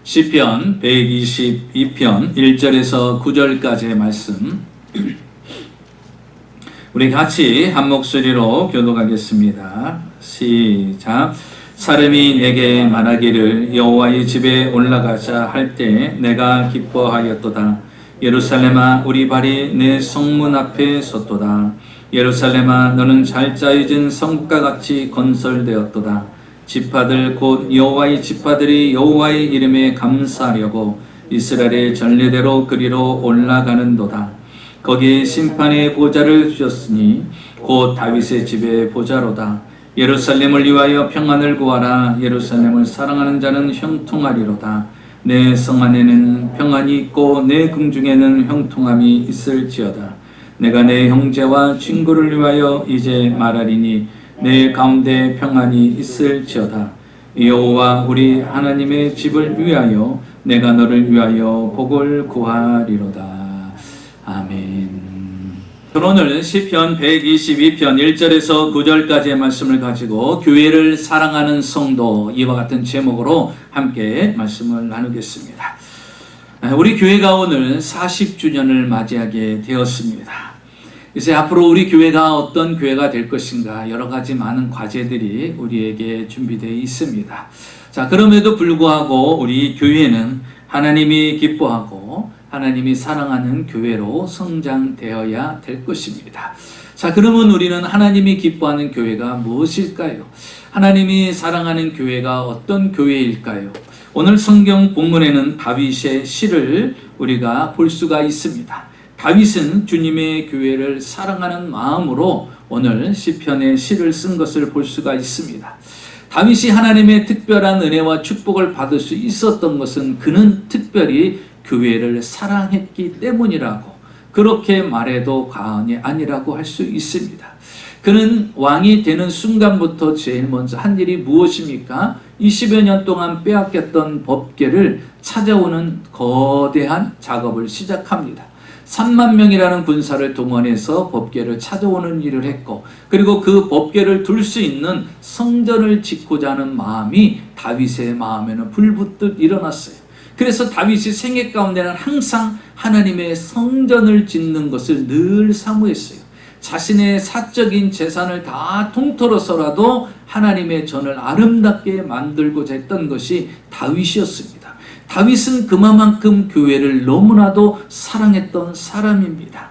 시편 122편 1절에서 9절까지의 말씀 우리 같이 한 목소리로 교독하겠습니다. 시작. 사람이 내게 말하기를 여호와의 집에 올라가자 할 때 내가 기뻐하였도다. 예루살렘아 우리 발이 내 성문 앞에 섰도다. 예루살렘아 너는 잘 짜여진 성과 같이 건설되었도다. 지파들 곧 여호와의 지파들이 여호와의 이름에 감사하려고 이스라엘의 전례대로 그리로 올라가는도다. 거기에 심판의 보좌를 주셨으니 곧 다윗의 집의 보좌로다. 예루살렘을 위하여 평안을 구하라. 예루살렘을 사랑하는 자는 형통하리로다. 내 성 안에는 평안이 있고 내 궁중에는 형통함이 있을지어다. 내가 내 형제와 친구를 위하여 이제 말하리니 내 가운데 평안이 있을지어다. 여호와 우리 하나님의 집을 위하여 내가 너를 위하여 복을 구하리로다. 아멘. 오늘 시편 122편 1절에서 9절까지의 말씀을 가지고 교회를 사랑하는 성도, 이와 같은 제목으로 함께 말씀을 나누겠습니다. 우리 교회가 오늘 40주년을 맞이하게 되었습니다. 이제 앞으로 우리 교회가 어떤 교회가 될 것인가, 여러 가지 많은 과제들이 우리에게 준비되어 있습니다. 자, 그럼에도 불구하고 우리 교회는 하나님이 기뻐하고 하나님이 사랑하는 교회로 성장되어야 될 것입니다. 자, 그러면 우리는 하나님이 기뻐하는 교회가 무엇일까요? 하나님이 사랑하는 교회가 어떤 교회일까요? 오늘 성경 본문에는 다윗의 시를 우리가 볼 수가 있습니다. 다윗은 주님의 교회를 사랑하는 마음으로 오늘 시편의 시를 쓴 것을 볼 수가 있습니다. 다윗이 하나님의 특별한 은혜와 축복을 받을 수 있었던 것은 그는 특별히 교회를 사랑했기 때문이라고, 그렇게 말해도 과언이 아니라고 할 수 있습니다. 그는 왕이 되는 순간부터 제일 먼저 한 일이 무엇입니까? 20여 년 동안 빼앗겼던 법궤를 찾아오는 거대한 작업을 시작합니다. 3만 명이라는 군사를 동원해서 법궤를 찾아오는 일을 했고, 그리고 그 법궤를 둘 수 있는 성전을 짓고자 하는 마음이 다윗의 마음에는 불붙듯 일어났어요. 그래서 다윗이 생애 가운데는 항상 하나님의 성전을 짓는 것을 늘 사모했어요. 자신의 사적인 재산을 다 통틀어서라도 하나님의 전을 아름답게 만들고자 했던 것이 다윗이었습니다. 다윗은 그만큼 교회를 너무나도 사랑했던 사람입니다.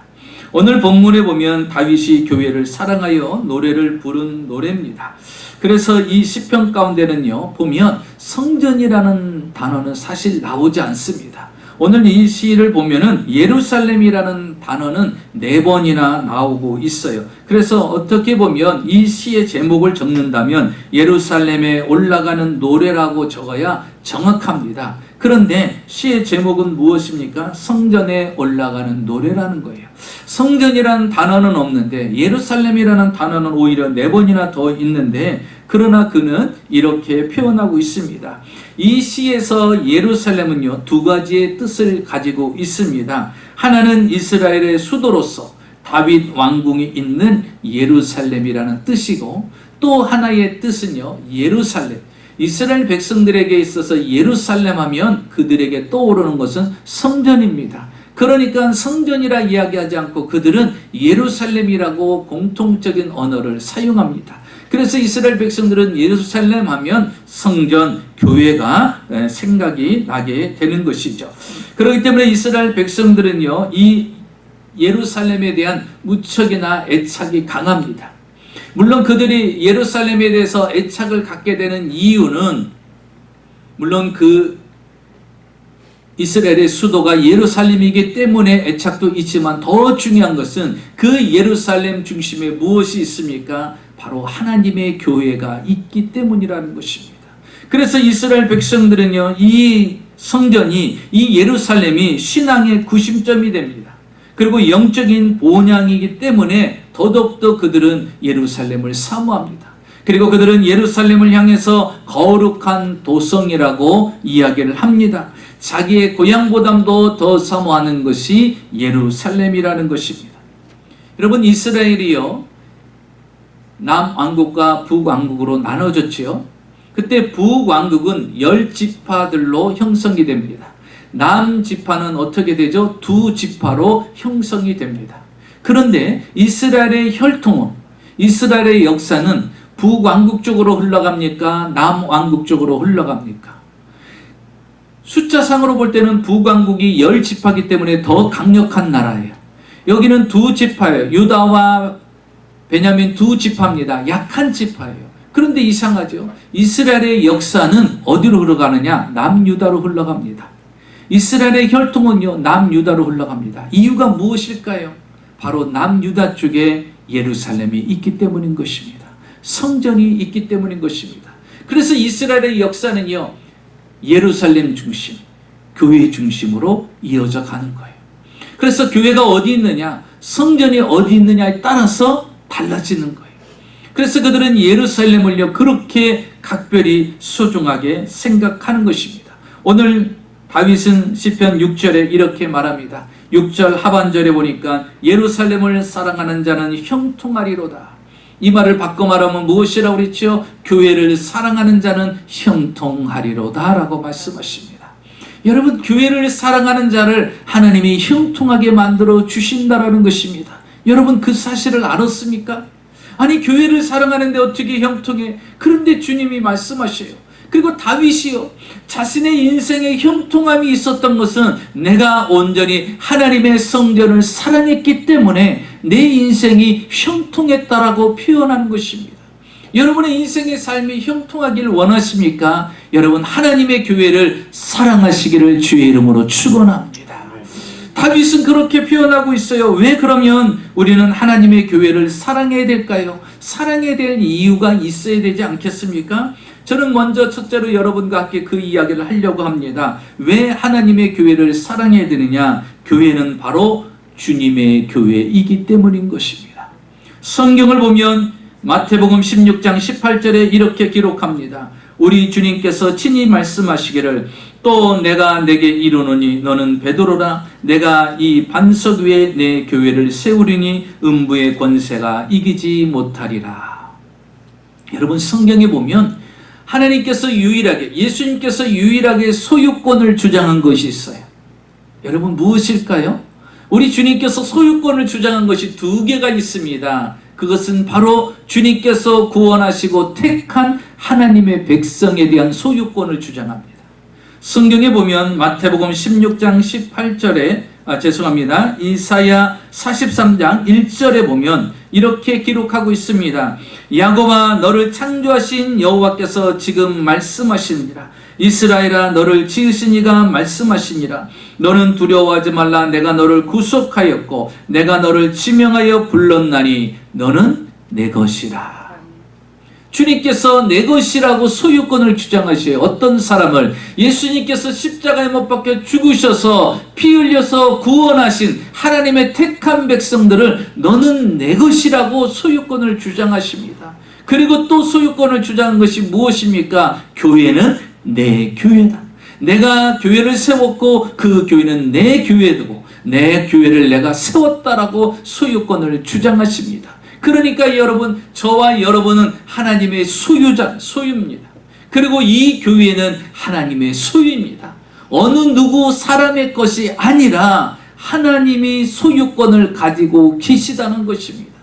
오늘 본문에 보면 다윗이 교회를 사랑하여 노래를 부른 노래입니다. 그래서 이 시편 가운데는요, 보면 성전이라는 단어는 사실 나오지 않습니다. 오늘 이 시를 보면은 예루살렘이라는 단어는 4번이나 나오고 있어요. 그래서 어떻게 보면 이 시의 제목을 적는다면 예루살렘에 올라가는 노래라고 적어야 정확합니다. 그런데 시의 제목은 무엇입니까? 성전에 올라가는 노래라는 거예요. 성전이라는 단어는 없는데 예루살렘이라는 단어는 오히려 4번이나 더 있는데, 그러나 그는 이렇게 표현하고 있습니다. 이 시에서 예루살렘은요, 2가지의 뜻을 가지고 있습니다. 하나는 이스라엘의 수도로서 다윗 왕궁이 있는 예루살렘이라는 뜻이고, 또 하나의 뜻은요, 예루살렘, 이스라엘 백성들에게 있어서 예루살렘 하면 그들에게 떠오르는 것은 성전입니다. 그러니까 성전이라 이야기하지 않고 그들은 예루살렘이라고 공통적인 언어를 사용합니다. 그래서 이스라엘 백성들은 예루살렘 하면 성전, 교회가 생각이 나게 되는 것이죠. 그렇기 때문에 이스라엘 백성들은요, 이 예루살렘에 대한 무척이나 애착이 강합니다. 물론 그들이 예루살렘에 대해서 애착을 갖게 되는 이유는, 물론 그 이스라엘의 수도가 예루살렘이기 때문에 애착도 있지만, 더 중요한 것은 그 예루살렘 중심에 무엇이 있습니까? 바로 하나님의 교회가 있기 때문이라는 것입니다. 그래서 이스라엘 백성들은요, 이 성전이, 이 예루살렘이 신앙의 구심점이 됩니다. 그리고 영적인 본향이기 때문에 더더욱더 그들은 예루살렘을 사모합니다. 그리고 그들은 예루살렘을 향해서 거룩한 도성이라고 이야기를 합니다. 자기의 고향보다도 더 사모하는 것이 예루살렘이라는 것입니다. 여러분, 이스라엘이요, 남왕국과 북왕국으로 나눠졌지요. 그때 북왕국은 10지파들로 형성이 됩니다. 남지파는 어떻게 되죠? 2지파로 형성이 됩니다. 그런데 이스라엘의 혈통은, 이스라엘의 역사는 북왕국 쪽으로 흘러갑니까? 남왕국 쪽으로 흘러갑니까? 숫자상으로 볼 때는 북왕국이 10지파이기 때문에 더 강력한 나라예요. 여기는 2지파예요. 유다와 베냐민 2지파입니다. 약한 지파예요. 그런데 이상하죠. 이스라엘의 역사는 어디로 흘러가느냐? 남유다로 흘러갑니다. 이스라엘의 혈통은요, 남유다로 흘러갑니다. 이유가 무엇일까요? 바로 남유다 쪽에 예루살렘이 있기 때문인 것입니다. 성전이 있기 때문인 것입니다. 그래서 이스라엘의 역사는요, 예루살렘 중심, 교회 중심으로 이어져 가는 거예요. 그래서 교회가 어디 있느냐, 성전이 어디 있느냐에 따라서 달라지는 거예요. 그래서 그들은 예루살렘을요, 그렇게 각별히 소중하게 생각하는 것입니다. 오늘 다윗은 시편 6절에 이렇게 말합니다. 6절 하반절에 보니까 예루살렘을 사랑하는 자는 형통하리로다. 이 말을 바꿔 말하면 무엇이라고 그랬죠? 교회를 사랑하는 자는 형통하리로다 라고 말씀하십니다. 여러분, 교회를 사랑하는 자를 하나님이 형통하게 만들어 주신다라는 것입니다. 여러분, 그 사실을 알았습니까? 아니, 교회를 사랑하는데 어떻게 형통해? 그런데 주님이 말씀하셔요. 그리고 다윗이요, 자신의 인생에 형통함이 있었던 것은 내가 온전히 하나님의 성전을 사랑했기 때문에 내 인생이 형통했다라고 표현한 것입니다. 여러분의 인생의 삶이 형통하기를 원하십니까? 여러분, 하나님의 교회를 사랑하시기를 주의 이름으로 축원합니다. 다윗은 그렇게 표현하고 있어요. 왜 그러면 우리는 하나님의 교회를 사랑해야 될까요? 사랑해야 될 이유가 있어야 되지 않겠습니까? 저는 먼저 첫째로 여러분과 함께 그 이야기를 하려고 합니다. 왜 하나님의 교회를 사랑해야 되느냐? 교회는 바로 주님의 교회이기 때문인 것입니다. 성경을 보면 마태복음 16장 18절에 이렇게 기록합니다. 우리 주님께서 친히 말씀하시기를 또 내가 내게 이르노니 너는 베드로라. 내가 이 반석 위에 내 교회를 세우리니 음부의 권세가 이기지 못하리라. 여러분, 성경에 보면 하나님께서 유일하게, 예수님께서 유일하게 소유권을 주장한 것이 있어요. 여러분, 무엇일까요? 우리 주님께서 소유권을 주장한 것이 2개가 있습니다. 그것은 바로 주님께서 구원하시고 택한 하나님의 백성에 대한 소유권을 주장합니다. 성경에 보면 마태복음 16장 18절에 이사야 43장 1절에 보면 이렇게 기록하고 있습니다. 야곱아, 너를 창조하신 여호와께서 지금 말씀하시니라. 이스라엘아, 너를 지으신 이가 말씀하시니라. 너는 두려워하지 말라. 내가 너를 구속하였고 내가 너를 지명하여 불렀나니 너는 내 것이라. 주님께서 내 것이라고 소유권을 주장하셔요. 어떤 사람을? 예수님께서 십자가에 못 박혀 죽으셔서 피 흘려서 구원하신 하나님의 택한 백성들을 너는 내 것이라고 소유권을 주장하십니다. 그리고 또 소유권을 주장한 것이 무엇입니까? 교회는 내 교회다. 내가 교회를 세웠고 그 교회는 내 교회고 내 교회를 내가 세웠다라고 소유권을 주장하십니다. 그러니까 여러분, 저와 여러분은 하나님의 소유입니다. 그리고 이 교회는 하나님의 소유입니다. 어느 누구 사람의 것이 아니라 하나님이 소유권을 가지고 계시다는 것입니다.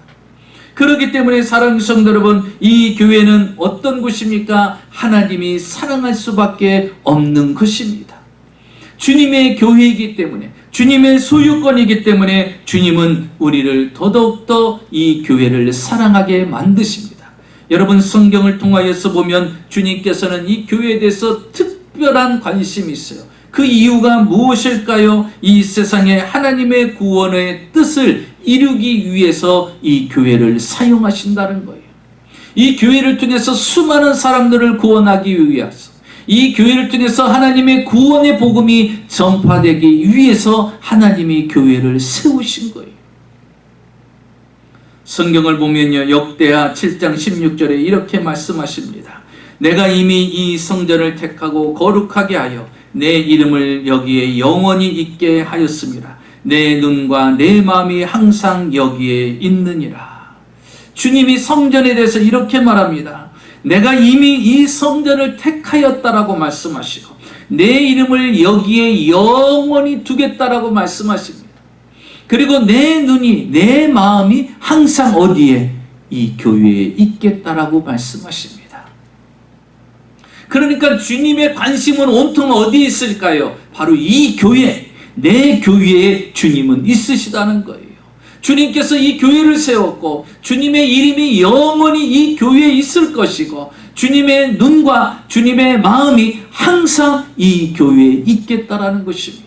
그렇기 때문에 사랑하는 성도 여러분, 이 교회는 어떤 곳입니까? 하나님이 사랑할 수밖에 없는 것입니다. 주님의 교회이기 때문에, 주님의 소유권이기 때문에 주님은 우리를 더더욱더 이 교회를 사랑하게 만드십니다. 여러분, 성경을 통하여서 보면 주님께서는 이 교회에 대해서 특별한 관심이 있어요. 그 이유가 무엇일까요? 이 세상에 하나님의 구원의 뜻을 이루기 위해서 이 교회를 사용하신다는 거예요. 이 교회를 통해서 수많은 사람들을 구원하기 위해서, 이 교회를 통해서 하나님의 구원의 복음이 전파되기 위해서 하나님이 교회를 세우신 거예요. 성경을 보면요, 역대하 7장 16절에 이렇게 말씀하십니다. 내가 이미 이 성전을 택하고 거룩하게 하여 내 이름을 여기에 영원히 있게 하였습니다. 내 눈과 내 마음이 항상 여기에 있느니라. 주님이 성전에 대해서 이렇게 말합니다. 내가 이미 이 성전을 택하였다라고 말씀하시고 내 이름을 여기에 영원히 두겠다라고 말씀하십니다. 그리고 내 눈이, 내 마음이 항상 어디에? 이 교회에 있겠다라고 말씀하십니다. 그러니까 주님의 관심은 온통 어디에 있을까요? 바로 이 교회, 내 교회에 주님은 있으시다는 거예요. 주님께서 이 교회를 세웠고 주님의 이름이 영원히 이 교회에 있을 것이고 주님의 눈과 주님의 마음이 항상 이 교회에 있겠다라는 것입니다.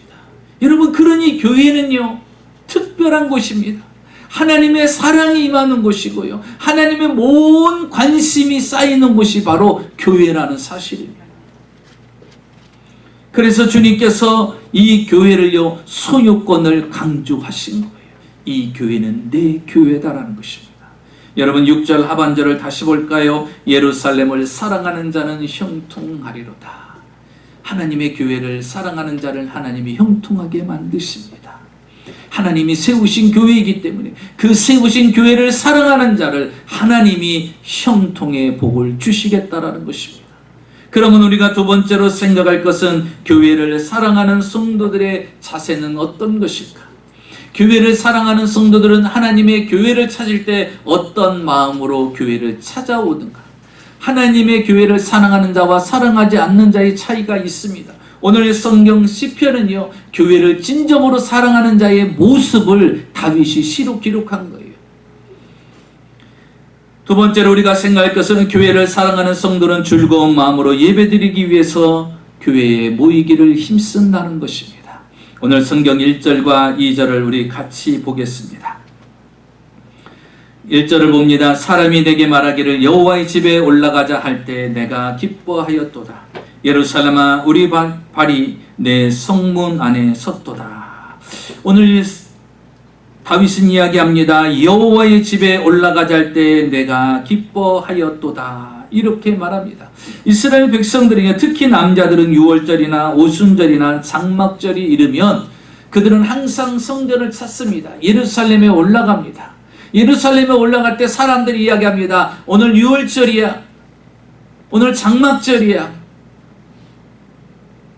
여러분, 그러니 교회는요 특별한 곳입니다. 하나님의 사랑이 임하는 곳이고요, 하나님의 모든 관심이 쌓이는 곳이 바로 교회라는 사실입니다. 그래서 주님께서 이 교회를요 소유권을 강조하신 거예요. 이 교회는 내 교회다라는 것입니다. 여러분, 6절 하반절을 다시 볼까요? 예루살렘을 사랑하는 자는 형통하리로다. 하나님의 교회를 사랑하는 자를 하나님이 형통하게 만드십니다. 하나님이 세우신 교회이기 때문에 그 세우신 교회를 사랑하는 자를 하나님이 형통의 복을 주시겠다라는 것입니다. 그러면 우리가 두 번째로 생각할 것은 교회를 사랑하는 성도들의 자세는 어떤 것일까? 교회를 사랑하는 성도들은 하나님의 교회를 찾을 때 어떤 마음으로 교회를 찾아오는가? 하나님의 교회를 사랑하는 자와 사랑하지 않는 자의 차이가 있습니다. 오늘 성경 시편은요 교회를 진정으로 사랑하는 자의 모습을 다윗이 시로 기록한 거예요. 두 번째로 우리가 생각할 것은 교회를 사랑하는 성도는 즐거운 마음으로 예배드리기 위해서 교회에 모이기를 힘쓴다는 것입니다. 오늘 성경 1절과 2절을 우리 같이 보겠습니다. 1절을 봅니다. 사람이 내게 말하기를 여호와의 집에 올라가자 할 때 내가 기뻐하였도다. 예루살렘아 우리 발이 내 성문 안에 섰도다. 오늘 다윗은 이야기합니다. 여호와의 집에 올라가자 할 때 내가 기뻐하였도다. 이렇게 말합니다. 이스라엘 백성들이 특히 남자들은 6월절이나 오순절이나 장막절이 이르면 그들은 항상 성전을 찾습니다. 예루살렘에 올라갑니다. 예루살렘에 올라갈 때 사람들이 이야기합니다. 오늘 6월절이야. 오늘 장막절이야.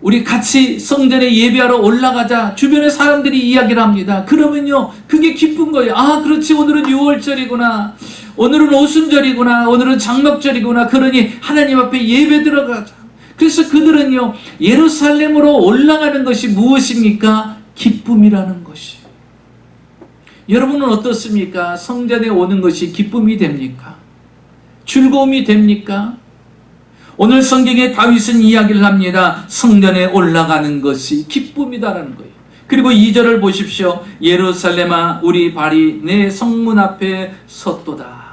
우리 같이 성전에 예배하러 올라가자. 주변의 사람들이 이야기를 합니다. 그러면요 그게 기쁜 거예요. 아 그렇지, 오늘은 6월절이구나, 오늘은 오순절이구나, 오늘은 장막절이구나. 그러니 하나님 앞에 예배 들어가자. 그래서 그들은요 예루살렘으로 올라가는 것이 무엇입니까? 기쁨이라는 것이. 여러분은 어떻습니까? 성전에 오는 것이 기쁨이 됩니까? 즐거움이 됩니까? 오늘 성경에 다윗은 이야기를 합니다. 성전에 올라가는 것이 기쁨이다라는 거예요. 그리고 2절을 보십시오. 예루살렘아 우리 발이 내 성문 앞에 섰도다.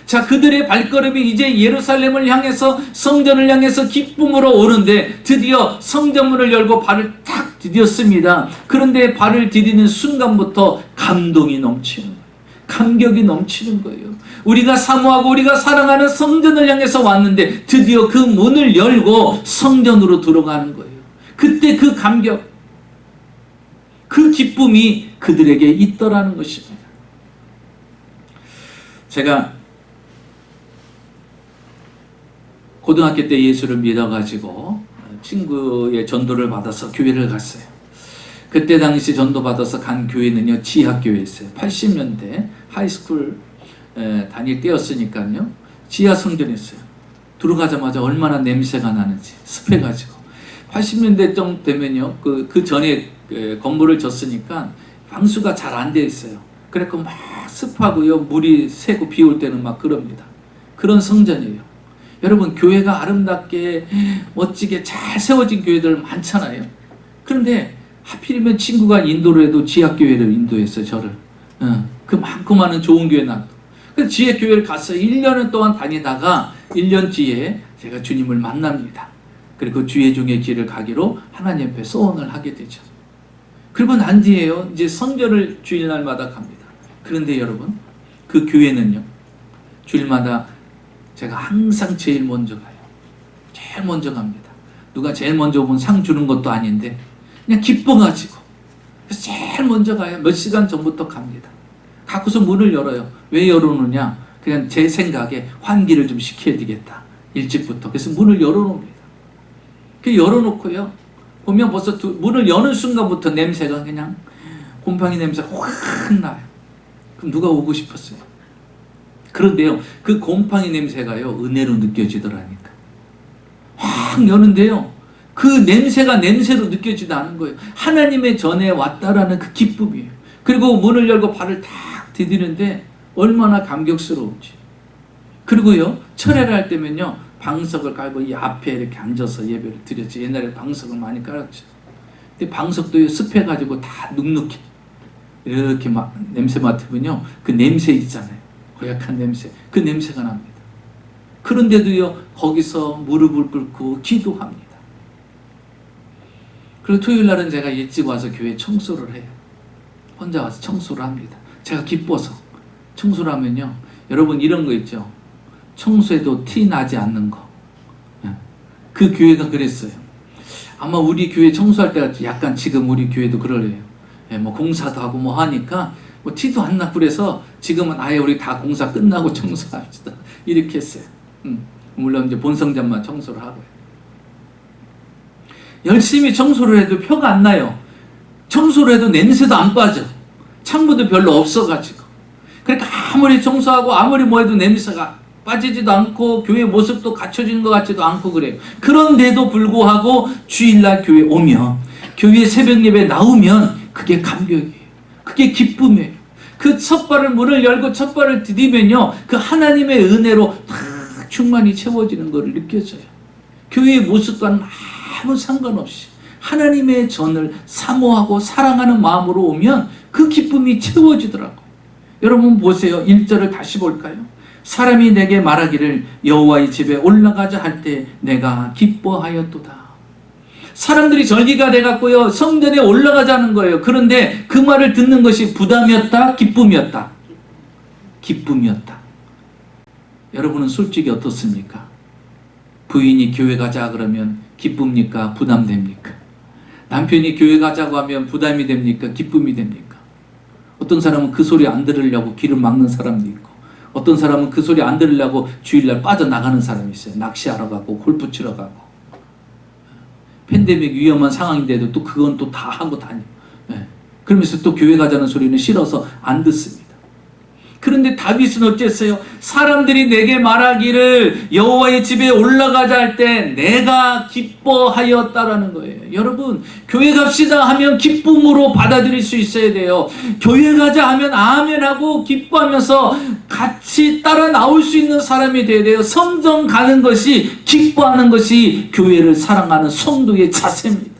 자, 그들의 발걸음이 이제 예루살렘을 향해서, 성전을 향해서 기쁨으로 오는데 드디어 성전문을 열고 발을 탁 디뎠습니다. 그런데 발을 디디는 순간부터 감동이 넘치는 거예요. 감격이 넘치는 거예요. 우리가 사모하고 우리가 사랑하는 성전을 향해서 왔는데 드디어 그 문을 열고 성전으로 들어가는 거예요. 그때 그 감격, 그 기쁨이 그들에게 있더라는 것입니다. 제가 고등학교 때 예수를 믿어가지고 친구의 전도를 받아서 교회를 갔어요. 그때 당시 전도 받아서 간 교회는요 지하교회였어요. 80년대 하이스쿨 다닐 때였으니까요 지하 성전이었어요. 들어가자마자 얼마나 냄새가 나는지 습해가지고 80년대 정도 되면요 그 전에 건물을 졌으니까 방수가 잘 안 돼 있어요. 그래서 막 습하고요 물이 새고 비 올 때는 막 그럽니다. 그런 성전이에요. 여러분, 교회가 아름답게 멋지게 잘 세워진 교회들 많잖아요. 그런데 하필이면 친구가 인도를 해도 지하교회를 인도했어요. 저를. 그 많고 많은 좋은 교회 놔둬. 그래서 지하교회를 갔어요. 1년 동안 다니다가 1년 뒤에 제가 주님을 만납니다. 그리고 주의 종의 길을 가기로 하나님 앞에 소원을 하게 되죠. 그리고 난 뒤에요 이제 성전을 주일날마다 갑니다. 그런데 여러분, 그 교회는요 주일마다 제가 항상 제일 먼저 가요. 제일 먼저 갑니다. 누가 제일 먼저 오면 상 주는 것도 아닌데 그냥 기뻐가지고 그래서 제일 먼저 가요. 몇 시간 전부터 갑니다. 갖고서 문을 열어요. 왜 열어놓냐? 그냥 제 생각에 환기를 좀 시켜야 되겠다. 일찍부터. 그래서 문을 열어놓습니다. 그 열어놓고요. 보면 벌써 문을 여는 순간부터 냄새가 그냥 곰팡이 냄새가 확 나요. 그럼 누가 오고 싶었어요? 그런데요, 그 곰팡이 냄새가요, 은혜로 느껴지더라니까. 확 여는데요, 그 냄새가 냄새로 느껴지지 않은 거예요. 하나님의 전에 왔다라는 그 기쁨이에요. 그리고 문을 열고 발을 탁 디디는데 얼마나 감격스러운지. 그리고요, 철회를 할 때면요, 방석을 깔고 이 앞에 이렇게 앉아서 예배를 드렸죠. 옛날에 방석을 많이 깔았죠. 근데 방석도 습해가지고 다 눅눅해. 이렇게 막 냄새 맡으면요, 그 냄새 있잖아요. 고약한 냄새. 그 냄새가 납니다. 그런데도요, 거기서 무릎을 꿇고 기도합니다. 그리고 토요일 날은 제가 일찍 와서 교회 청소를 해요. 혼자 와서 청소를 합니다. 제가 기뻐서 청소를 하면요, 여러분 이런 거 있죠. 청소해도 티 나지 않는 거. 그 교회가 그랬어요. 아마 우리 교회 청소할 때가 약간 지금 우리 교회도 그러래요. 뭐 공사도 하고 뭐 하니까 뭐 티도 안 나고 그래서 지금은 아예 우리 다 공사 끝나고 청소합시다. 이렇게 했어요. 물론 이제 본성전만 청소를 하고요. 열심히 청소를 해도 표가 안 나요. 청소를 해도 냄새도 안 빠져. 창문도 별로 없어가지고. 그러니까 아무리 청소하고 아무리 뭐 해도 냄새가 빠지지도 않고 교회 모습도 갖춰지는 것 같지도 않고 그래요. 그런데도 불구하고 주일날 교회 오면, 교회 새벽 예배 나오면 그게 감격이에요. 그게 기쁨이에요. 그 첫 발을 문을 열고 첫 발을 디디면요, 그 하나님의 은혜로 다 충만히 채워지는 것을 느껴져요. 교회의 모습과는 아무 상관없이 하나님의 전을 사모하고 사랑하는 마음으로 오면 그 기쁨이 채워지더라고요. 여러분 보세요. 1절을 다시 볼까요? 사람이 내게 말하기를 여호와의 집에 올라가자 할 때 내가 기뻐하였도다. 사람들이 절기가 돼갖고요, 성전에 올라가자는 거예요. 그런데 그 말을 듣는 것이 부담이었다? 기쁨이었다? 기쁨이었다. 여러분은 솔직히 어떻습니까? 부인이 교회 가자 그러면 기쁩니까? 부담됩니까? 남편이 교회 가자고 하면 부담이 됩니까? 기쁨이 됩니까? 어떤 사람은 그 소리 안 들으려고 길을 막는 사람도 있고, 어떤 사람은 그 소리 안 들으려고 주일날 빠져나가는 사람이 있어요. 낚시하러 가고 골프 치러 가고. 팬데믹 위험한 상황인데도 또 그건 또 다 하고 다녀요. 그러면서 또 교회 가자는 소리는 싫어서 안 듣습니다. 그런데 다윗은 어쨌어요? 사람들이 내게 말하기를 여호와의 집에 올라가자 할 때 내가 기뻐하였다라는 거예요. 여러분, 교회 갑시다 하면 기쁨으로 받아들일 수 있어야 돼요. 교회 가자 하면 아멘하고 기뻐하면서 같이 따라 나올 수 있는 사람이 돼야 돼요. 성전 가는 것이, 기뻐하는 것이 교회를 사랑하는 성도의 자세입니다.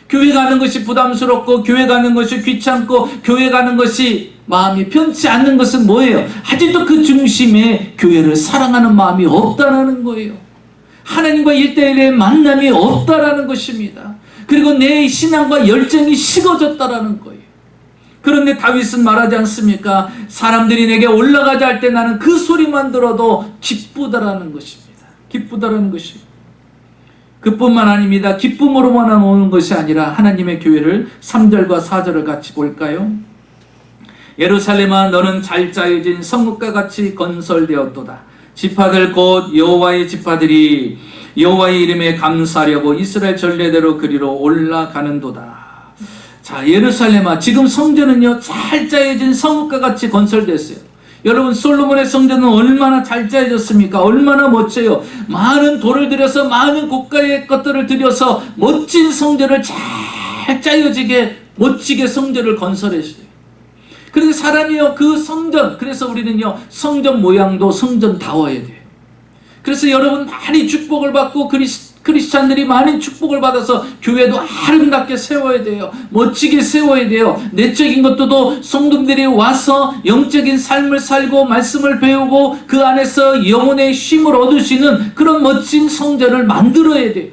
교회 가는 것이 부담스럽고, 교회 가는 것이 귀찮고, 교회 가는 것이 마음이 편치 않는 것은 뭐예요? 아직도 그 중심에 교회를 사랑하는 마음이 없다라는 거예요. 하나님과 1대1의 만남이 없다라는 것입니다. 그리고 내 신앙과 열정이 식어졌다라는 거예요. 그런데 다윗은 말하지 않습니까? 사람들이 내게 올라가자 할 때 나는 그 소리만 들어도 기쁘다라는 것입니다. 기쁘다라는 것입니다. 그뿐만 아닙니다. 기쁨으로만 오는 것이 아니라 하나님의 교회를 3절과 4절을 같이 볼까요? 예루살렘아 너는 잘 짜여진 성읍과 같이 건설되었도다. 지파들 곧 여호와의 지파들이 여호와의 이름에 감사하려고 이스라엘 전례대로 그리로 올라가는도다. 자, 예루살렘아, 지금 성전은요 잘 짜여진 성읍과 같이 건설됐어요. 여러분, 솔로몬의 성전은 얼마나 잘 짜여졌습니까? 얼마나 멋져요. 많은 돌을 들여서, 많은 고가의 것들을 들여서 멋진 성전을 잘 짜여지게 멋지게 성전을 건설했어요. 그런데 사람이요, 그 성전, 그래서 우리는요 성전 모양도 성전다워야 돼요. 그래서 여러분 많이 축복을 받고 크리스찬들이 많이 축복을 받아서 교회도 아름답게 세워야 돼요. 멋지게 세워야 돼요. 내적인 것도 성도들이 와서 영적인 삶을 살고 말씀을 배우고 그 안에서 영혼의 쉼을 얻을 수 있는 그런 멋진 성전을 만들어야 돼요.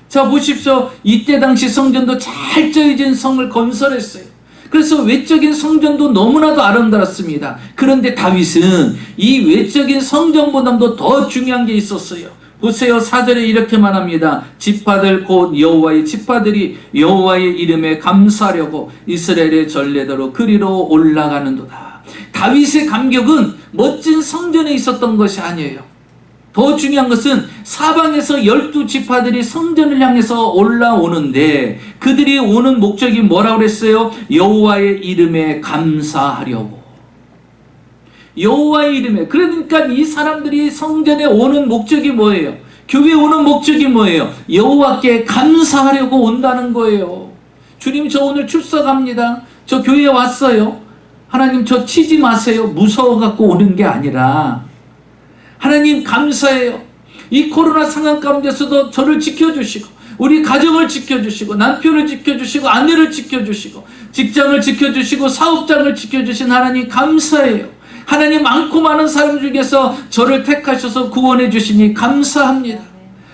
자, 보십시오. 이때 당시 성전도 잘 짜여진 성을 건설했어요. 그래서 외적인 성전도 너무나도 아름다웠습니다. 그런데 다윗은 이 외적인 성전보다도 더 중요한 게 있었어요. 보세요. 4절에 이렇게 말합니다. 지파들 곧 여호와의 지파들이 여호와의 이름에 감사하려고 이스라엘의 전례대로 그리로 올라가는도다. 다윗의 감격은 멋진 성전에 있었던 것이 아니에요. 더 중요한 것은 사방에서 12지파들이 성전을 향해서 올라오는데 그들이 오는 목적이 뭐라고 그랬어요? 여호와의 이름에 감사하려고. 여호와의 이름에. 그러니까 이 사람들이 성전에 오는 목적이 뭐예요? 교회에 오는 목적이 뭐예요? 여호와께 감사하려고 온다는 거예요. 주님, 저 오늘 출석합니다. 저 교회에 왔어요. 하나님, 저 치지 마세요. 무서워갖고 오는 게 아니라 하나님 감사해요. 이 코로나 상황 가운데서도 저를 지켜주시고 우리 가정을 지켜주시고 남편을 지켜주시고 아내를 지켜주시고 직장을 지켜주시고 사업장을 지켜주신 하나님 감사해요. 하나님, 많고 많은 사람 중에서 저를 택하셔서 구원해 주시니 감사합니다.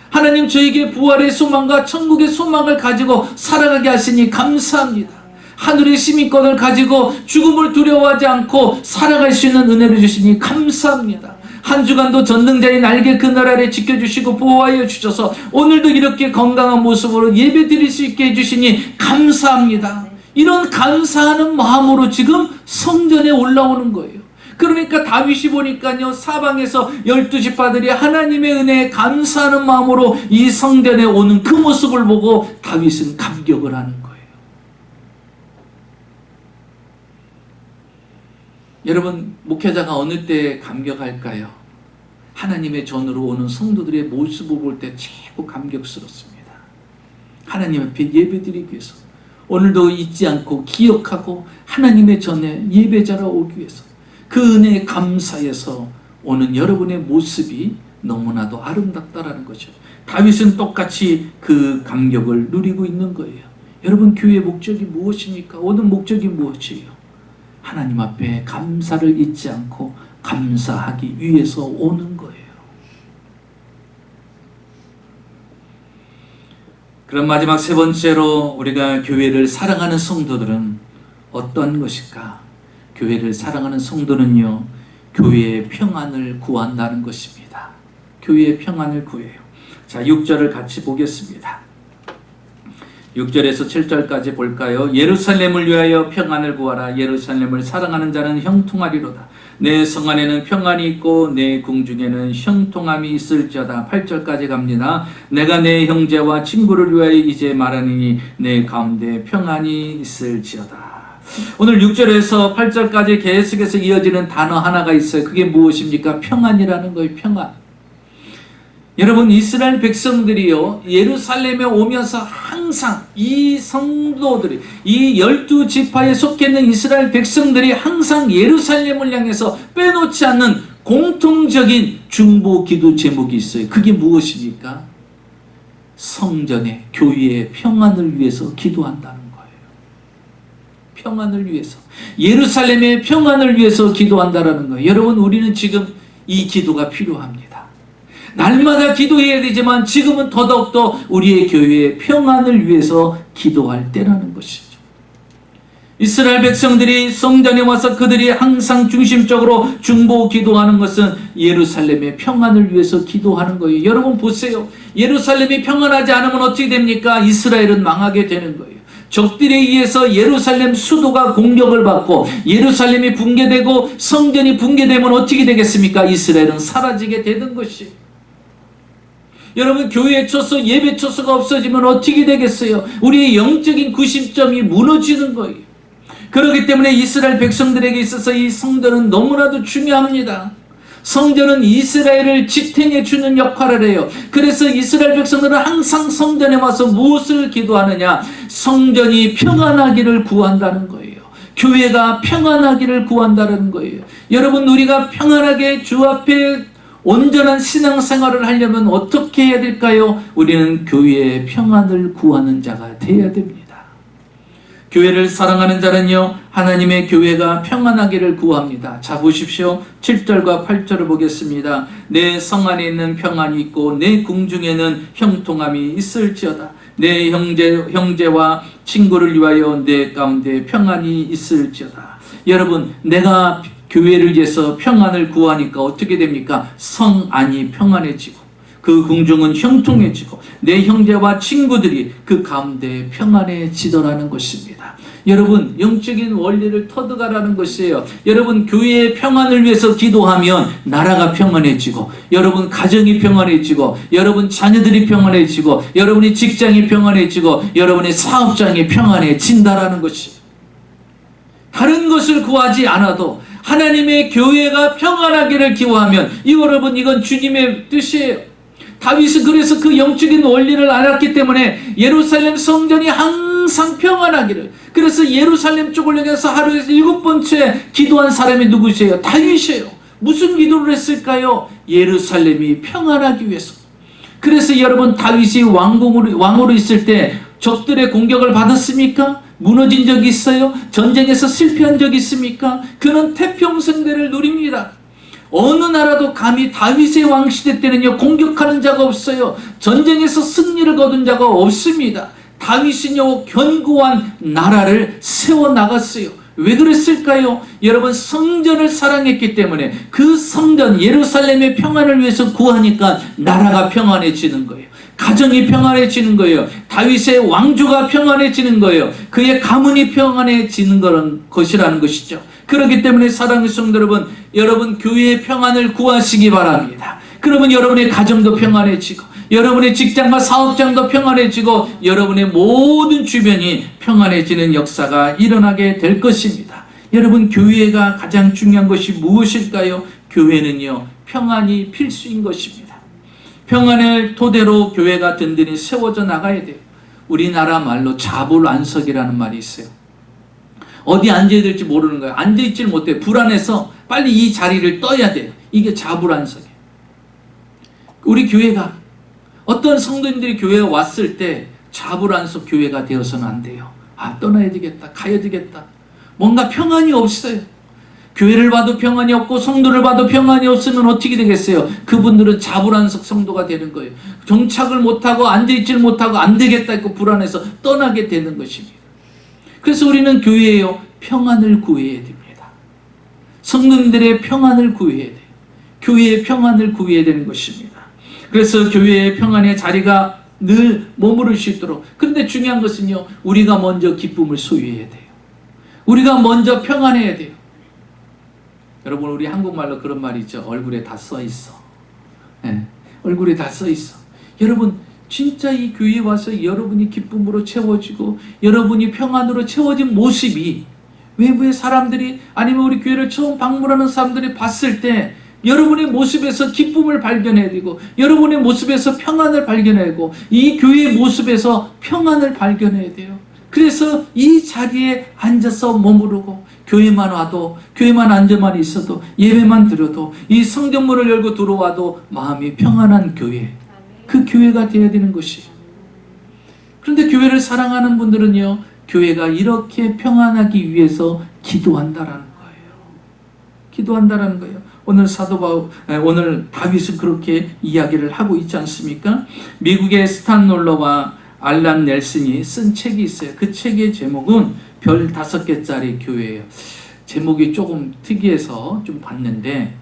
하나님, 저에게 부활의 소망과 천국의 소망을 가지고 살아가게 하시니 감사합니다. 하늘의 시민권을 가지고 죽음을 두려워하지 않고 살아갈 수 있는 은혜를 주시니 감사합니다. 한 주간도 전능자의 날개 그늘 아래 지켜주시고 보호하여 주셔서 오늘도 이렇게 건강한 모습으로 예배 드릴 수 있게 해주시니 감사합니다. 이런 감사하는 마음으로 지금 성전에 올라오는 거예요. 그러니까 다윗이 보니까요, 사방에서 12지파들이 하나님의 은혜에 감사하는 마음으로 이 성전에 오는 그 모습을 보고 다윗은 감격을 하는 거예요. 여러분, 목회자가 어느 때 감격할까요? 하나님의 전으로 오는 성도들의 모습을 볼 때 최고 감격스럽습니다. 하나님 앞에 예배드리기 위해서 오늘도 잊지 않고 기억하고 하나님의 전에 예배자로 오기 위해서 그 은혜에 감사해서 오는 여러분의 모습이 너무나도 아름답다라는 거죠. 다윗은 똑같이 그 감격을 누리고 있는 거예요. 여러분, 교회의 목적이 무엇입니까? 오는 목적이 무엇이에요? 하나님 앞에 감사를 잊지 않고 감사하기 위해서 오는 거예요. 그럼 마지막 세 번째로 우리가 교회를 사랑하는 성도들은 어떤 것일까? 교회를 사랑하는 성도는요, 교회의 평안을 구한다는 것입니다. 교회의 평안을 구해요. 자, 6절을 같이 보겠습니다. 6절에서 7절까지 볼까요? 예루살렘을 위하여 평안을 구하라. 예루살렘을 사랑하는 자는 형통하리로다. 내 성 안에는 평안이 있고 내 궁중에는 형통함이 있을지어다. 8절까지 갑니다. 내가 내 형제와 친구를 위하여 이제 말하니 내 가운데 평안이 있을지어다. 오늘 6절에서 8절까지 계속해서 이어지는 단어 하나가 있어요. 그게 무엇입니까? 평안이라는 거예요. 평안. 여러분, 이스라엘 백성들이요, 예루살렘에 오면서 항상 이 성도들이, 이 12지파에 속해 있는 이스라엘 백성들이 항상 예루살렘을 향해서 빼놓지 않는 공통적인 중보 기도 제목이 있어요. 그게 무엇입니까? 성전의, 교회의 평안을 위해서 기도한다는 거예요. 평안을 위해서. 예루살렘의 평안을 위해서 기도한다는 거예요. 여러분, 우리는 지금 이 기도가 필요합니다. 날마다 기도해야 되지만 지금은 더더욱더 우리의 교회의 평안을 위해서 기도할 때라는 것이죠. 이스라엘 백성들이 성전에 와서 그들이 항상 중심적으로 중보 기도하는 것은 예루살렘의 평안을 위해서 기도하는 거예요. 여러분 보세요. 예루살렘이 평안하지 않으면 어떻게 됩니까? 이스라엘은 망하게 되는 거예요. 적들에 의해서 예루살렘 수도가 공격을 받고 예루살렘이 붕괴되고 성전이 붕괴되면 어떻게 되겠습니까? 이스라엘은 사라지게 되는 것이에요. 여러분, 교회에 초소, 예배 초소가 없어지면 어떻게 되겠어요? 우리의 영적인 구심점이 무너지는 거예요. 그렇기 때문에 이스라엘 백성들에게 있어서 이 성전은 너무나도 중요합니다. 성전은 이스라엘을 지탱해 주는 역할을 해요. 그래서 이스라엘 백성들은 항상 성전에 와서 무엇을 기도하느냐? 성전이 평안하기를 구한다는 거예요. 교회가 평안하기를 구한다는 거예요. 여러분, 우리가 평안하게 주 앞에 온전한 신앙생활을 하려면 어떻게 해야 될까요? 우리는 교회의 평안을 구하는 자가 되어야 됩니다. 교회를 사랑하는 자는요, 하나님의 교회가 평안하기를 구합니다. 자, 보십시오. 7절과 8절을 보겠습니다. 내 성 안에 있는 평안이 있고 내 궁중에는 형통함이 있을지어다. 내 형제와 친구를 위하여 내 가운데 평안이 있을지어다. 여러분, 내가 교회를 위해서 평안을 구하니까 어떻게 됩니까? 성 안이 평안해지고 그 궁중은 형통해지고 내 형제와 친구들이 그 가운데 평안해지더라는 것입니다. 여러분, 영적인 원리를 터득하라는 것이에요. 여러분, 교회의 평안을 위해서 기도하면 나라가 평안해지고, 여러분 가정이 평안해지고, 여러분 자녀들이 평안해지고, 여러분의 직장이 평안해지고, 여러분의 사업장이 평안해진다라는 것이에요. 다른 것을 구하지 않아도 하나님의 교회가 평안하기를 기도하면, 여러분, 이건 주님의 뜻이에요. 다윗은 그래서 그 영적인 원리를 알았기 때문에 예루살렘 성전이 항상 평안하기를, 그래서 예루살렘 쪽을 향해서 하루에 7번째 기도한 사람이 누구세요? 다윗이에요. 무슨 기도를 했을까요? 예루살렘이 평안하기 위해서. 그래서 여러분, 다윗이 왕으로 있을 때 적들의 공격을 받았습니까? 무너진 적이 있어요? 전쟁에서 실패한 적이 있습니까? 그는 태평성대를 누립니다. 어느 나라도 감히 다윗의 왕시대 때는요, 공격하는 자가 없어요. 전쟁에서 승리를 거둔 자가 없습니다. 다윗은요, 견고한 나라를 세워나갔어요. 왜 그랬을까요? 여러분, 성전을 사랑했기 때문에 그 성전 예루살렘의 평안을 위해서 구하니까 나라가 평안해지는 거예요. 가정이 평안해지는 거예요. 다윗의 왕조가 평안해지는 거예요. 그의 가문이 평안해지는 것이라는 것이죠. 그렇기 때문에 사랑하는 성도 여러분, 여러분 교회의 평안을 구하시기 바랍니다. 그러면 여러분의 가정도 평안해지고, 여러분의 직장과 사업장도 평안해지고, 여러분의 모든 주변이 평안해지는 역사가 일어나게 될 것입니다. 여러분, 교회가 가장 중요한 것이 무엇일까요? 교회는요, 평안이 필수인 것입니다. 평안을 토대로 교회가 든든히 세워져 나가야 돼요. 우리나라 말로 자불안석이라는 말이 있어요. 어디 앉아야 될지 모르는 거예요. 앉아있질 못해요. 불안해서 빨리 이 자리를 떠야 돼요. 이게 자불안석이에요. 우리 교회가, 어떤 성도님들이 교회에 왔을 때 자불안석 교회가 되어서는 안 돼요. 아, 떠나야 되겠다, 가야 되겠다. 뭔가 평안이 없어요. 교회를 봐도 평안이 없고 성도를 봐도 평안이 없으면 어떻게 되겠어요? 그분들은 자불안석 성도가 되는 거예요. 정착을 못하고 앉아있지를 못하고 안 되겠다 했고 불안해서 떠나게 되는 것입니다. 그래서 우리는 교회에요, 평안을 구해야 됩니다. 성도님들의 평안을 구해야 돼요. 교회의 평안을 구해야 되는 것입니다. 그래서 교회의 평안의 자리가 늘 머무를 수 있도록. 그런데 중요한 것은요, 우리가 먼저 기쁨을 소유해야 돼요. 우리가 먼저 평안해야 돼요. 여러분, 우리 한국말로 그런 말이 있죠. 얼굴에 다 써 있어. 네, 얼굴에 다 써 있어. 여러분, 진짜 이 교회에 와서 여러분이 기쁨으로 채워지고 여러분이 평안으로 채워진 모습이 외부의 사람들이, 아니면 우리 교회를 처음 방문하는 사람들이 봤을 때 여러분의 모습에서 기쁨을 발견해야 되고, 여러분의 모습에서 평안을 발견해야 되고, 이 교회의 모습에서 평안을 발견해야 돼요. 그래서 이 자리에 앉아서 머무르고, 교회만 와도, 교회만 앉아만 있어도, 예배만 드려도, 이 성경문을 열고 들어와도 마음이 평안한 교회, 그 교회가 되어야 되는 것이에요. 그런데 교회를 사랑하는 분들은요, 교회가 이렇게 평안하기 위해서 기도한다라는 거예요. 기도한다라는 거예요. 오늘 다윗은 그렇게 이야기를 하고 있지 않습니까? 미국의 스탄 놀러와 알란 넬슨이 쓴 책이 있어요. 그 책의 제목은 별 5개짜리 교회예요. 제목이 조금 특이해서 좀 봤는데,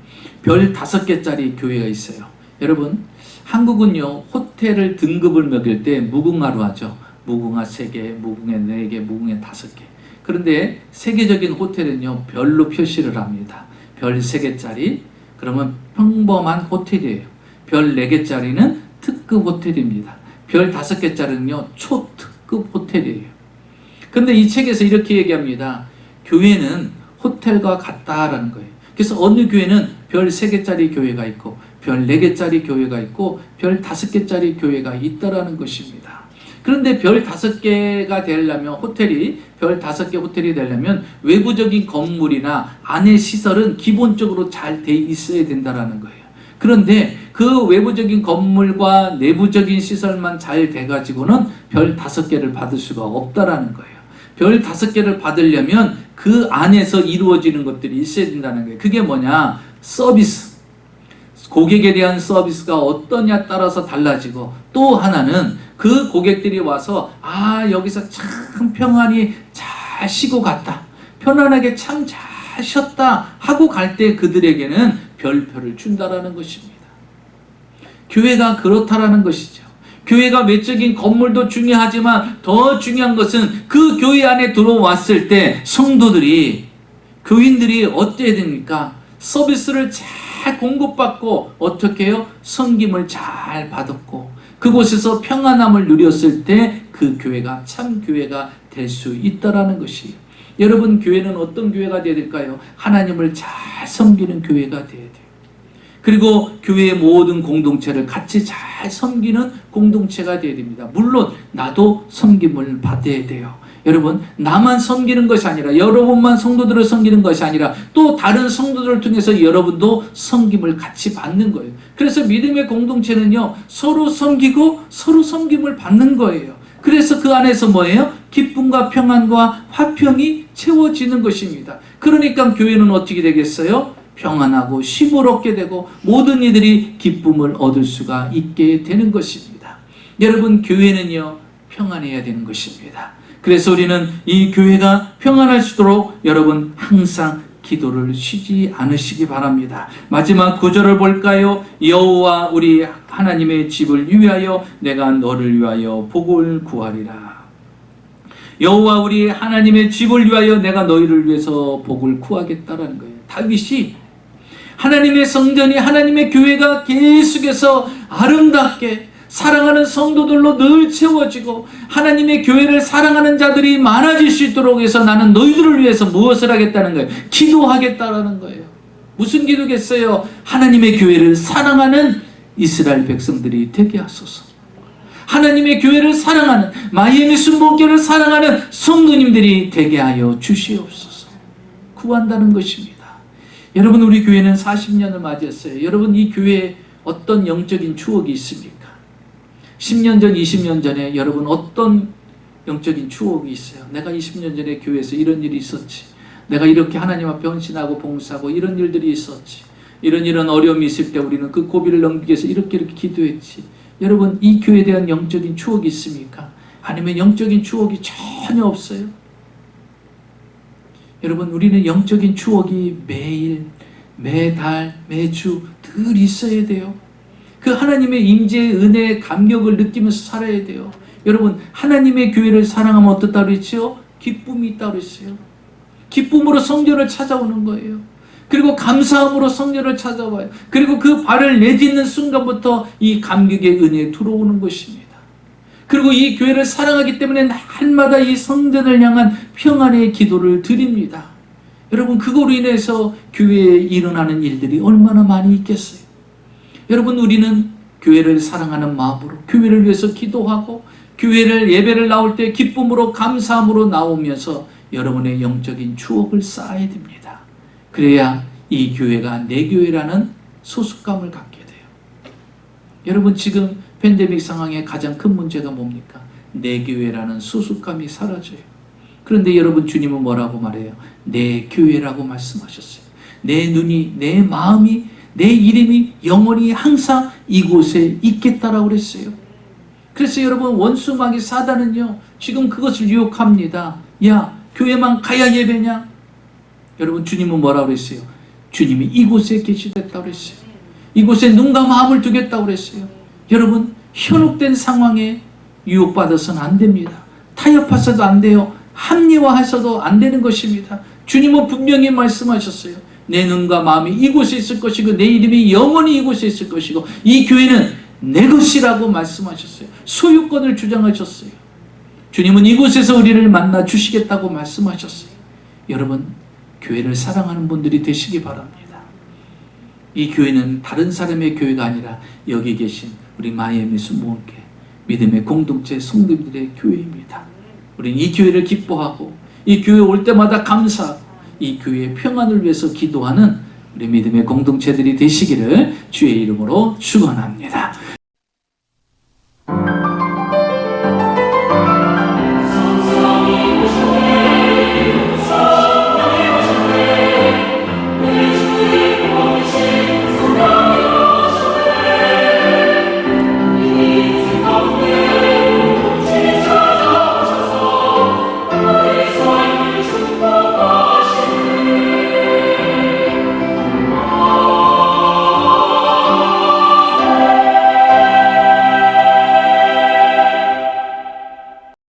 별 5개짜리 교회가 있어요. 여러분, 한국은요, 호텔을 등급을 매길 때 무궁화로 하죠. 무궁화 3개, 무궁화 4개, 무궁화 5개. 그런데 세계적인 호텔은요, 별로 표시를 합니다. 별 3개짜리, 그러면 평범한 호텔이에요. 별 4개짜리는 특급 호텔입니다. 별 5개짜리는요, 초특급 호텔이에요. 그런데 이 책에서 이렇게 얘기합니다. 교회는 호텔과 같다라는 거예요. 그래서 어느 교회는 별 3개짜리 교회가 있고, 별 4개짜리 교회가 있고, 별 5개짜리 교회가 있다라는 것입니다. 그런데 별 5개가 되려면, 별 5개 호텔이 되려면 외부적인 건물이나 안의 시설은 기본적으로 잘 돼 있어야 된다라는 거예요. 그런데 그 외부적인 건물과 내부적인 시설만 잘 돼가지고는 별 5개를 받을 수가 없다라는 거예요. 별 5개를 받으려면 그 안에서 이루어지는 것들이 있어야 된다는 거예요. 그게 뭐냐? 서비스. 고객에 대한 서비스가 어떠냐에 따라서 달라지고, 또 하나는 그 고객들이 와서 여기서 참 평안히 잘 쉬고 갔다, 편안하게 참 잘 쉬었다 하고 갈 때 그들에게는 별표를 준다라는 것입니다. 교회가 그렇다라는 것이죠. 교회가 외적인 건물도 중요하지만 더 중요한 것은 그 교회 안에 들어왔을 때 성도들이, 교인들이 어때야 됩니까? 서비스를 잘 공급받고 어떻게 해요? 섬김을 잘 받았고 그곳에서 평안함을 누렸을 때 그 교회가 참 교회가 될 수 있다라는 것이에요. 여러분, 교회는 어떤 교회가 되어야 될까요? 하나님을 잘 섬기는 교회가 되어야 돼요. 그리고 교회의 모든 공동체를 같이 잘 섬기는 공동체가 되어야 됩니다. 물론 나도 섬김을 받아야 돼요. 여러분, 나만 섬기는 것이 아니라, 여러분만 성도들을 섬기는 것이 아니라 또 다른 성도들을 통해서 여러분도 섬김을 같이 받는 거예요. 그래서 믿음의 공동체는요, 서로 섬기고 서로 섬김을 받는 거예요. 그래서 그 안에서 뭐예요? 기쁨과 평안과 화평이 채워지는 것입니다. 그러니까 교회는 어떻게 되겠어요? 평안하고 쉼을 얻게 되고 모든 이들이 기쁨을 얻을 수가 있게 되는 것입니다. 여러분, 교회는요, 평안해야 되는 것입니다. 그래서 우리는 이 교회가 평안할 수 있도록 여러분 항상 기도를 쉬지 않으시기 바랍니다. 마지막 구절을 볼까요? 여호와 우리 하나님의 집을 위하여 내가 너를 위하여 복을 구하리라. 여호와 우리 하나님의 집을 위하여 내가 너희를 위해서 복을 구하겠다라는 거예요. 다윗이 하나님의 성전이, 하나님의 교회가 계속해서 아름답게 사랑하는 성도들로 늘 채워지고 하나님의 교회를 사랑하는 자들이 많아질 수 있도록 해서 나는 너희들을 위해서 무엇을 하겠다는 거예요? 기도하겠다라는 거예요. 무슨 기도겠어요? 하나님의 교회를 사랑하는 이스라엘 백성들이 되게 하소서. 하나님의 교회를 사랑하는, 마이애미 순복교를 사랑하는 성도님들이 되게 하여 주시옵소서. 구한다는 것입니다. 여러분, 우리 교회는 40년을 맞이했어요. 여러분, 이 교회에 어떤 영적인 추억이 있습니까? 10년 전, 20년 전에 여러분 어떤 영적인 추억이 있어요? 내가 20년 전에 교회에서 이런 일이 있었지. 내가 이렇게 하나님 앞에 헌신하고 봉사하고 이런 일들이 있었지. 이런 어려움이 있을 때 우리는 그 고비를 넘기기 위해서 이렇게 기도했지. 여러분, 이 교회에 대한 영적인 추억이 있습니까? 아니면 영적인 추억이 전혀 없어요? 여러분, 우리는 영적인 추억이 매일, 매달, 매주 늘 있어야 돼요. 그 하나님의 임재의 은혜의 감격을 느끼면서 살아야 돼요. 여러분, 하나님의 교회를 사랑하면 어떻다고 그랬죠? 기쁨이 있다고 그랬어요. 기쁨으로 성전을 찾아오는 거예요. 그리고 감사함으로 성전을 찾아와요. 그리고 그 발을 내딛는 순간부터 이 감격의 은혜에 들어오는 것입니다. 그리고 이 교회를 사랑하기 때문에 날마다 이 성전을 향한 평안의 기도를 드립니다. 여러분, 그거로 인해서 교회에 일어나는 일들이 얼마나 많이 있겠어요. 여러분, 우리는 교회를 사랑하는 마음으로 교회를 위해서 기도하고 교회를 예배를 나올 때 기쁨으로 감사함으로 나오면서 여러분의 영적인 추억을 쌓아야 됩니다. 그래야 이 교회가 내 교회라는 소속감을 갖게 돼요. 여러분, 지금 팬데믹 상황의 가장 큰 문제가 뭡니까? 내 교회라는 소속감이 사라져요. 그런데 여러분, 주님은 뭐라고 말해요? 내 교회라고 말씀하셨어요. 내 눈이, 내 마음이, 내 이름이 영원히 항상 이곳에 있겠다라고 그랬어요. 그래서 여러분, 원수 마귀 사단은요, 지금 그것을 유혹합니다. 야, 교회만 가야 예배냐? 여러분, 주님은 뭐라고 그랬어요? 주님이 이곳에 계시겠다고 그랬어요. 이곳에 눈과 마음을 두겠다고 그랬어요. 여러분, 현혹된 상황에 유혹받아서는 안 됩니다. 타협해서도 안 돼요. 합리화해서도 안 되는 것입니다. 주님은 분명히 말씀하셨어요. 내 눈과 마음이 이곳에 있을 것이고 내 이름이 영원히 이곳에 있을 것이고 이 교회는 내 것이라고 말씀하셨어요. 소유권을 주장하셨어요. 주님은 이곳에서 우리를 만나 주시겠다고 말씀하셨어요. 여러분, 교회를 사랑하는 분들이 되시기 바랍니다. 이 교회는 다른 사람의 교회가 아니라 여기 계신 우리 마이애미 순복음교회 믿음의 공동체 성도들의 교회입니다. 우리는 이 교회를 기뻐하고 이 교회 올 때마다 감사하고 이 교회의 평안을 위해서 기도하는 우리 믿음의 공동체들이 되시기를 주의 이름으로 축원합니다.